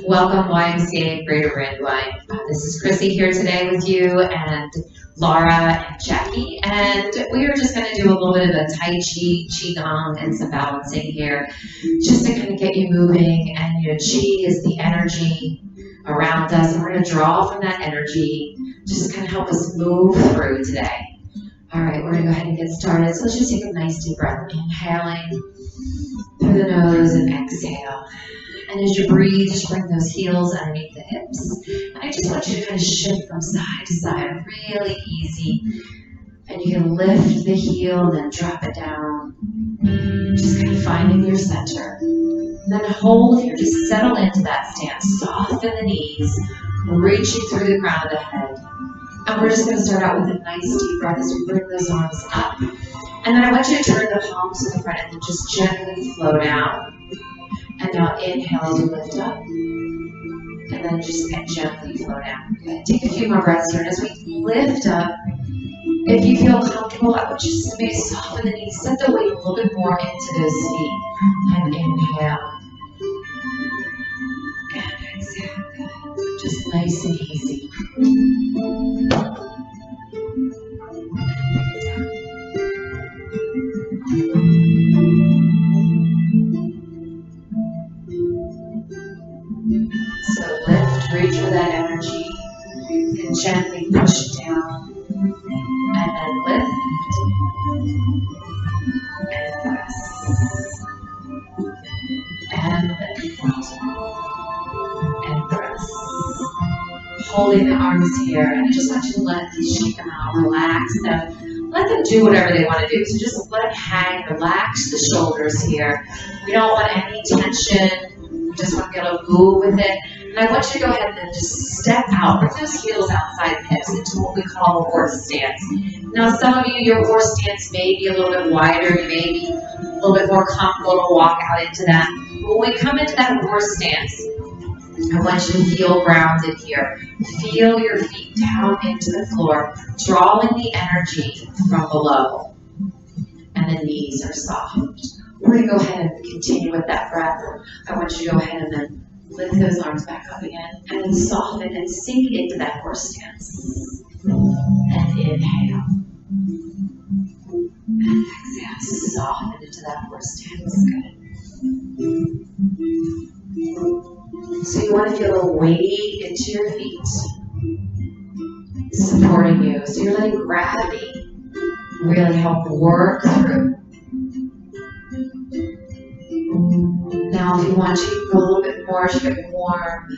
Welcome, YMCA Greater Brandywine. This is Chrissy here today with you, and Laura and Jackie, and we are just going to do a little bit of a Tai Chi, Qigong, and some balancing here, just to kind of get you moving. And Qi is the energy around us, and we're going to draw from that energy, just to kind of help us move through today. All right, we're going to go ahead and get started. So let's just take a nice deep breath, inhaling through the nose and exhale. And as you breathe, just bring those heels underneath the hips. And I just want you to kind of shift from side to side, really easy. And you can lift the heel, then drop it down. Just kind of finding your center. And then hold here, just settle into that stance. Soften the knees, reaching through the crown of the head. And we're just going to start out with a nice deep breath as we bring those arms up. And then I want you to turn the palms to the front and then just gently flow down. And now inhale as you lift up. And then just gently flow down. Good. Take a few more breaths here. And as we lift up, if you feel comfortable, I want you just to maybe soften the knees, set the weight a little bit more into those feet. And inhale. And exhale. Good. Just nice and easy. So lift, reach for that energy, and gently push it down. And then lift, and press, and lift, and press. Holding the arms here, and I just want you to let these shake them out, relax them. Let them do whatever they want to do. So just let them hang, relax the shoulders here. We don't want any tension. We just want to be able to move with it. And I want you to go ahead and then just step out, bring those heels outside the hips into what we call a horse stance. Now, some of you, your horse stance may be a little bit wider. You may be a little bit more comfortable to walk out into that. But when we come into that horse stance, I want you to feel grounded here. Feel your feet down into the floor, drawing the energy from below. And the knees are soft. We're going to go ahead and continue with that breath. I want you to go ahead and then lift those arms back up again. And then soften and sink into that horse stance. And inhale. And exhale. Soften into that horse stance. Good. So you want to feel a weight into your feet, supporting you. So you're letting gravity really help work through. Now if you want to, you can go a little bit more as you get warm.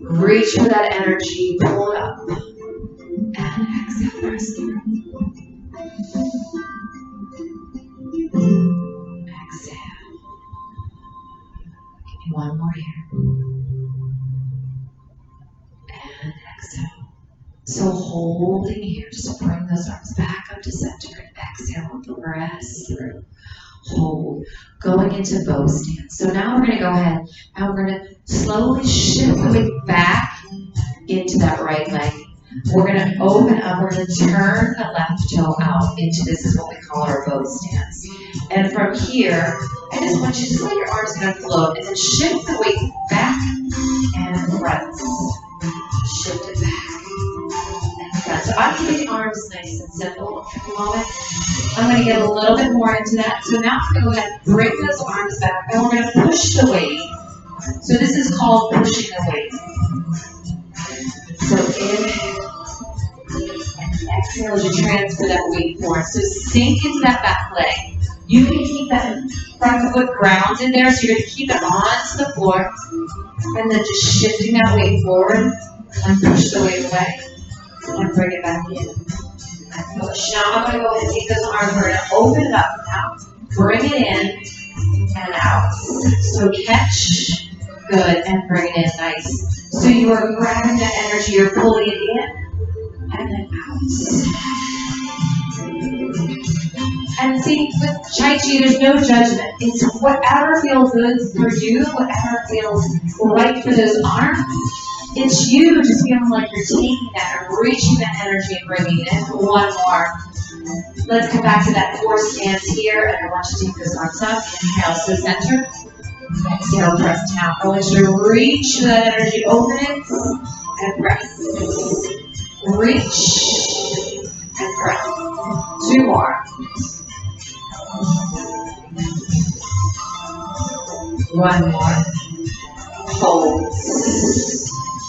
Reach for that energy, pull it up, and exhale, press through. Exhale. Give me one more here. And exhale. So holding here, just bring those arms back up to center and exhale, press through. Hold. Going into bow stance. So now we're going to go ahead and we're going to slowly shift the weight back into that right leg. We're going to open up, we're going to turn the left toe out into this is what we call our bow stance. And from here, I just want you to let your arms kind of float and then shift the weight back and front. Shift it back and front. So I'm keeping the arms nice and simple for the moment. I'm going to get a little bit more into that. So now I'm going to go ahead and bring those arms back and we're going to push the weight. So this is called pushing the weight. So inhale and exhale as you transfer that weight forward. So sink into that back leg. You can keep that front foot grounded there. So you're going to keep it onto the floor and then just shifting that weight forward and push the weight away and bring it back in. And push. Now I'm going to go ahead and take those arms. We're going to open it up now. Bring it in and out. So catch. Good. And bring it in. Nice. So you are grabbing that energy. You're pulling it in and then out. And see, with Tai Chi, there's no judgment. It's whatever feels good for you, whatever feels right for those arms. It's you just feeling like you're taking that and reaching that energy and bringing it in. One more. Let's come back to that horse stance here. And I want you to take those arms up. Inhale, so center. Exhale, press down. I want you to reach for that energy. Open it and press. Reach and press. 2 more. 1 more. Hold.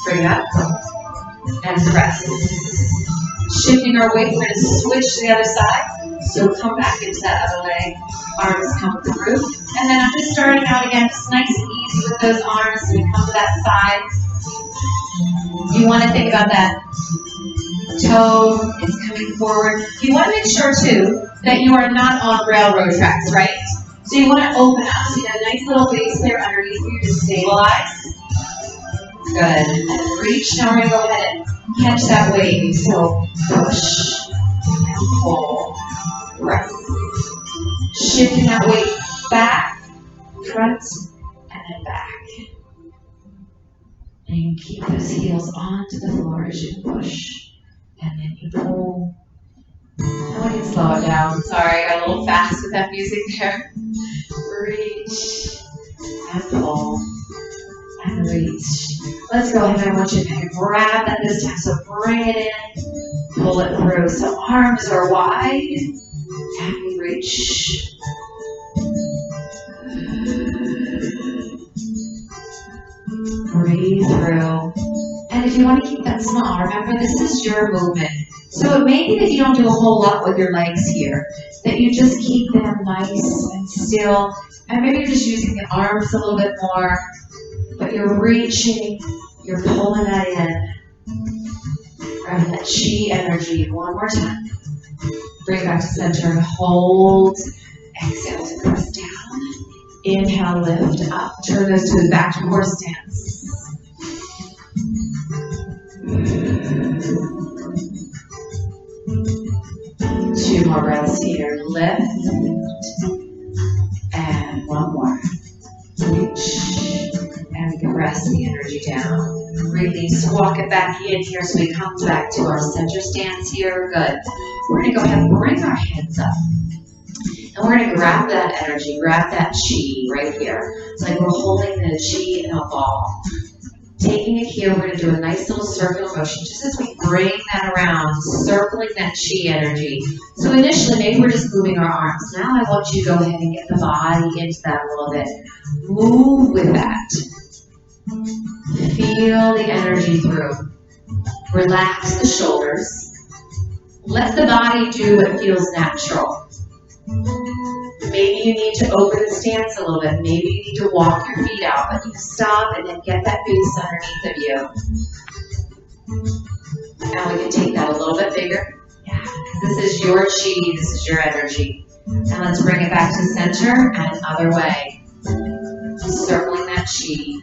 Bring it up and press. Shifting our weight, we're going to switch to the other side. So come back into that other leg. Arms come through. And then I'm just starting out again, just nice and easy with those arms. So we come to that side. You want to think about that toe is coming forward. You want to make sure too that you are not on railroad tracks, right? So you want to open up. So you got a nice little base there underneath you to stabilize. Good. And reach. Now we're going to go ahead and catch that wave. So push and pull. Press. Shifting that weight back, front, and then back. And you keep those heels onto the floor as you push. And then you pull. And we can slow it down. Sorry, I got a little fast with that music there. Reach and pull and reach. Let's go ahead. I want you to kind of grab that this time. So bring it in, pull it through. So arms are wide and we reach. Breathe through. And if you want to keep that small, remember this is your movement. So it may be that you don't do a whole lot with your legs here, that you just keep them nice and still, and maybe you're just using the arms a little bit more, but you're reaching, you're pulling that in. Grab that chi energy one more time. Bring it back to center, hold, exhale to press down. Inhale, lift up, turn those toes back to horse stance. 2 more breaths here. Lift. And 1 more. Reach. And we can rest the energy down. Release. Walk it back in here so we come back to our center stance here. Good. We're going to go ahead and bring our hands up. And we're going to grab that energy, grab that chi right here. It's like we're holding the chi in a ball. Taking it here, we're going to do a nice little circular motion just as we bring that around, circling that chi energy. So initially, maybe we're just moving our arms. Now I want you to go ahead and get the body into that a little bit. Move with that. Feel the energy through. Relax the shoulders. Let the body do what feels natural. Maybe you need to open the stance a little bit. Maybe you need to walk your feet out, but you stop and then get that base underneath of you. Now we can take that a little bit bigger. Yeah, this is your chi, this is your energy. And let's bring it back to center and other way. Circling that chi.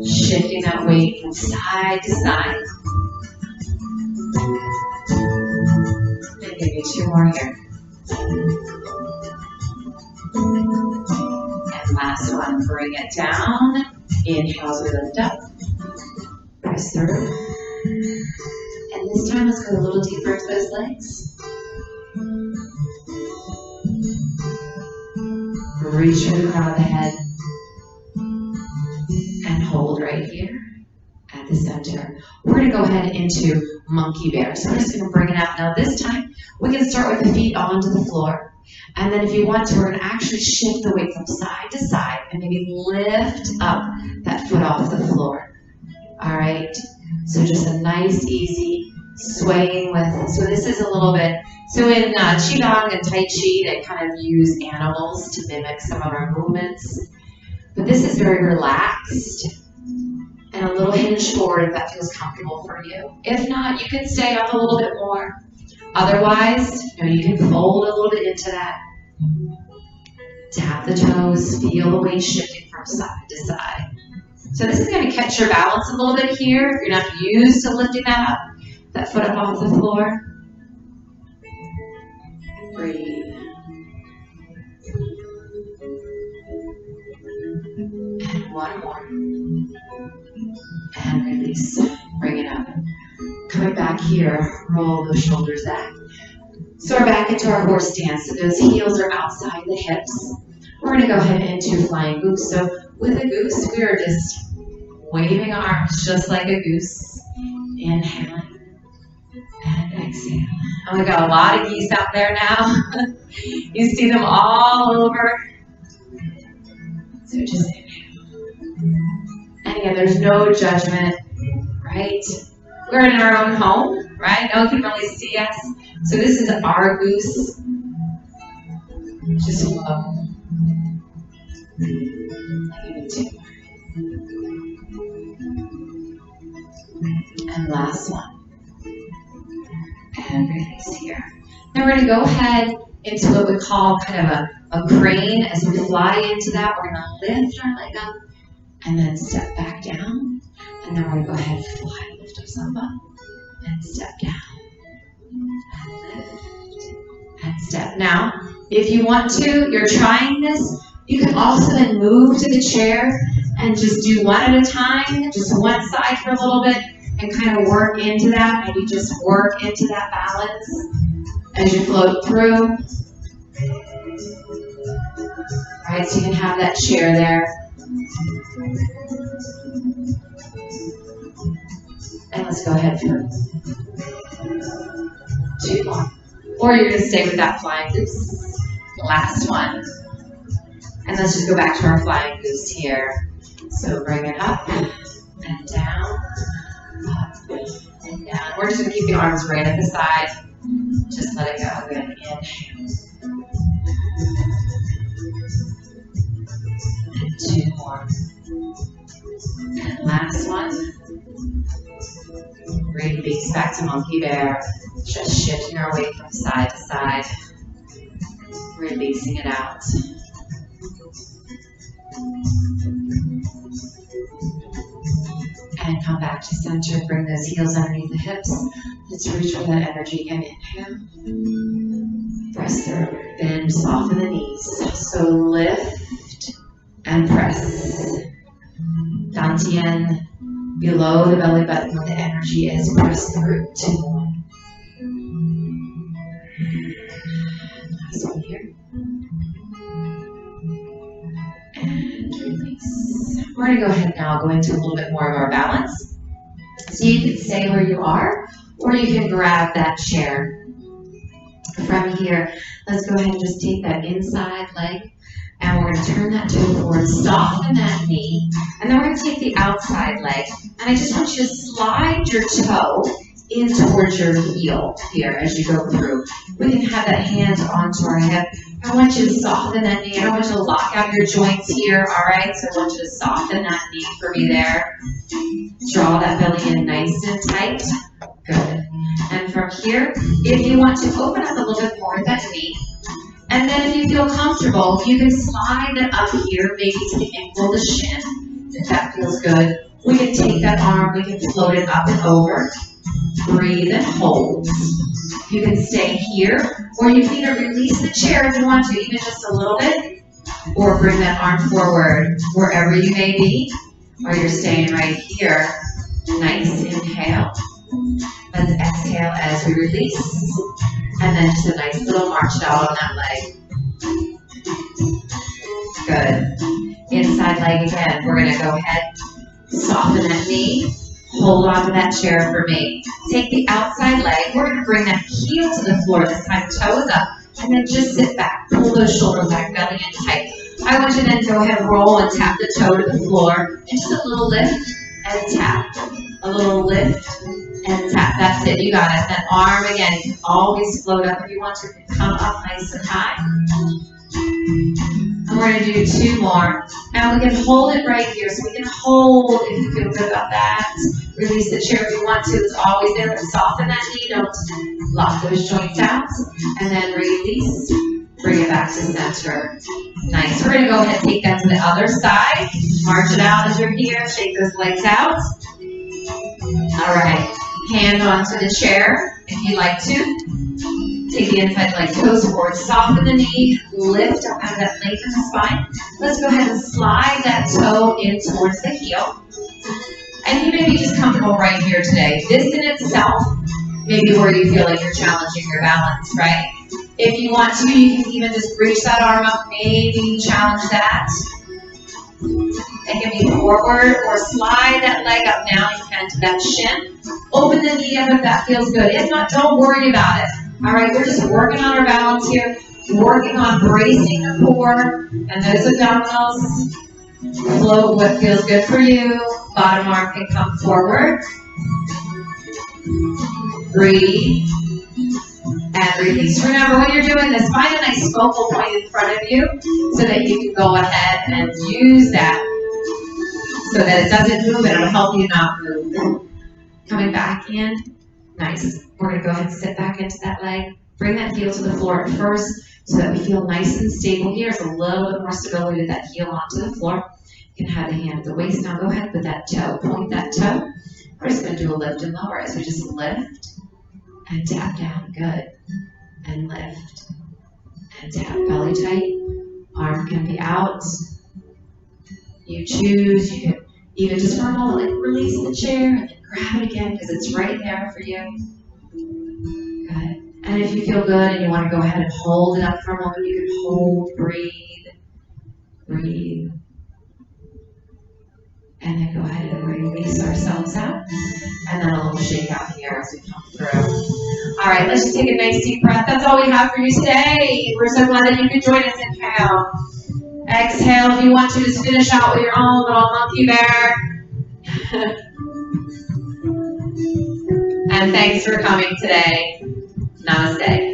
Shifting that weight from side to side. And give you 2 more here. And last one, bring it down. Inhale as we lift up. Press through. And this time, let's go a little deeper into those legs. Reach for the crown of the head. And hold right here at the center. We're going to go ahead into monkey bear. So we're just going to bring it out. Now this time, we can start with the feet onto the floor. And then if you want to, we're going to actually shift the weight from side to side and maybe lift up that foot off the floor. All right? So just a nice, easy swaying with. So this is a little bit, so in Qigong and Tai Chi, they kind of use animals to mimic some of our movements. But this is very relaxed and a little hinge forward if that feels comfortable for you. If not, you can stay up a little bit more. Otherwise, you can fold a little bit into that. Tap the toes, feel the weight shifting from side to side. So this is going to catch your balance a little bit here. If you're not used to lifting that up, that foot up off the floor. Breathe. And 1 more. And release. Bring it up. Coming back here, roll those shoulders back. So we're back into our horse stance. So those heels are outside the hips. We're going to go ahead into flying goose. So with a goose, we are just waving arms just like a goose. Inhaling and exhaling. And we got a lot of geese out there now. You see them all over. So just inhale. And again, there's no judgment, right? We're in our own home, right? No one can really see us. So this is our goose. Just flow. And last one. And release here. Now we're going to go ahead into what we call kind of a crane. As we fly into that, we're going to lift our leg up and then step back down. And then we're going to go ahead and fly, lift ourselves up and step down. And lift and step. Now, if you want to, you're trying this, you can also then move to the chair and just do one at a time, just one side for a little bit, and kind of work into that. Maybe just work into that balance as you float through. All right, so you can have that chair there. And let's go ahead for 2 more. Or you're going to stay with that flying goose. Last one. And let's just go back to our flying goose here. So bring it up and down, up and down. We're just going to keep the arms right at the side. Just let it go. Good. Inhale. And 2 more. And last one. Release back to monkey bear. Just shifting our weight from side to side. Releasing it out. And come back to center. Bring those heels underneath the hips. Let's reach for that energy again. Inhale. Press through. Bend, soften the knees. So lift and press. Dantian. Below the belly button where the energy is. Press through. 2 more. Last one here. And release. We're going to go ahead now, go into a little bit more of our balance. So you can stay where you are, or you can grab that chair. From here, let's go ahead and just take that inside leg, and we're going to turn that toe forward, soften that knee, and then we're going to take the outside leg, and I just want you to slide your toe in towards your heel here as you go through. We can have that hand onto our hip. I want you to soften that knee. I don't want you to lock out your joints here, all right? So I want you to soften that knee for me there. Draw that belly in nice and tight. Good. And from here, if you want to open up a little bit more of that knee, and then if you feel comfortable, you can slide that up here, maybe to the ankle, the shin, if that feels good. We can take that arm, we can float it up and over. Breathe and hold. You can stay here, or you can either release the chair if you want to, even just a little bit, or bring that arm forward wherever you may be, or you're staying right here. Nice inhale. Let's exhale as we release, and then just a nice little march out on that leg. Good. Inside leg again. We're going to go ahead, soften that knee. Hold on to that chair for me. Take the outside leg. We're going to bring that heel to the floor. This time toes up. And then just sit back. Pull those shoulders back, belly in tight. I want you to then go ahead and roll and tap the toe to the floor. And just a little lift and tap. A little lift and tap. That's it. You got it. That arm again. You can always float up if you want to. Come up nice and high. And we're going to do 2 more. And we can hold it right here. So we can hold if you feel good about that. Release the chair if you want to. It's always there. But soften that knee. Don't lock those joints out. And then release. Bring it back to center. Nice. We're going to go ahead and take that to the other side. March it out as you're here. Shake those legs out. All right. Hand onto the chair if you'd like to. Take the inside leg, toes forward, soften the knee, lift up out of that length in the spine. Let's go ahead and slide that toe in towards the heel. And you may be just comfortable right here today. This in itself may be where you feel like you're challenging your balance, right? If you want to, you can even just reach that arm up, maybe challenge that. It can be forward or slide that leg up now. You can to that shin. Open the knee up if that feels good. If not, don't worry about it. All right, we're just working on our balance here, working on bracing the core and those abdominals. Float what feels good for you. Bottom arm can come forward. Breathe. And release. Remember, when you're doing this, find a nice focal point in front of you so that you can go ahead and use that so that it doesn't move and it'll help you not move. Coming back in. Nice. We're going to go ahead and sit back into that leg. Bring that heel to the floor at first so that we feel nice and stable here. It's a little bit more stability with that heel onto the floor. You can have the hand at the waist. Now go ahead with that toe. Point that toe. We're just going to do a lift and lower as we just lift and tap down. Good. And lift and tap. Belly tight. Arm can be out. You choose. You can even just for a moment like release the chair and then grab it again because it's right there for you. Good. And if you feel good and you want to go ahead and hold it up for a moment, you can hold, breathe, breathe. And then go ahead and release ourselves out. And then a little shake out here as we come through. All right, let's just take a nice deep breath. That's all we have for you today. We're so glad that you could join us. Inhale. Exhale. If you want to, just finish out with your own little monkey bear. And thanks for coming today. Namaste.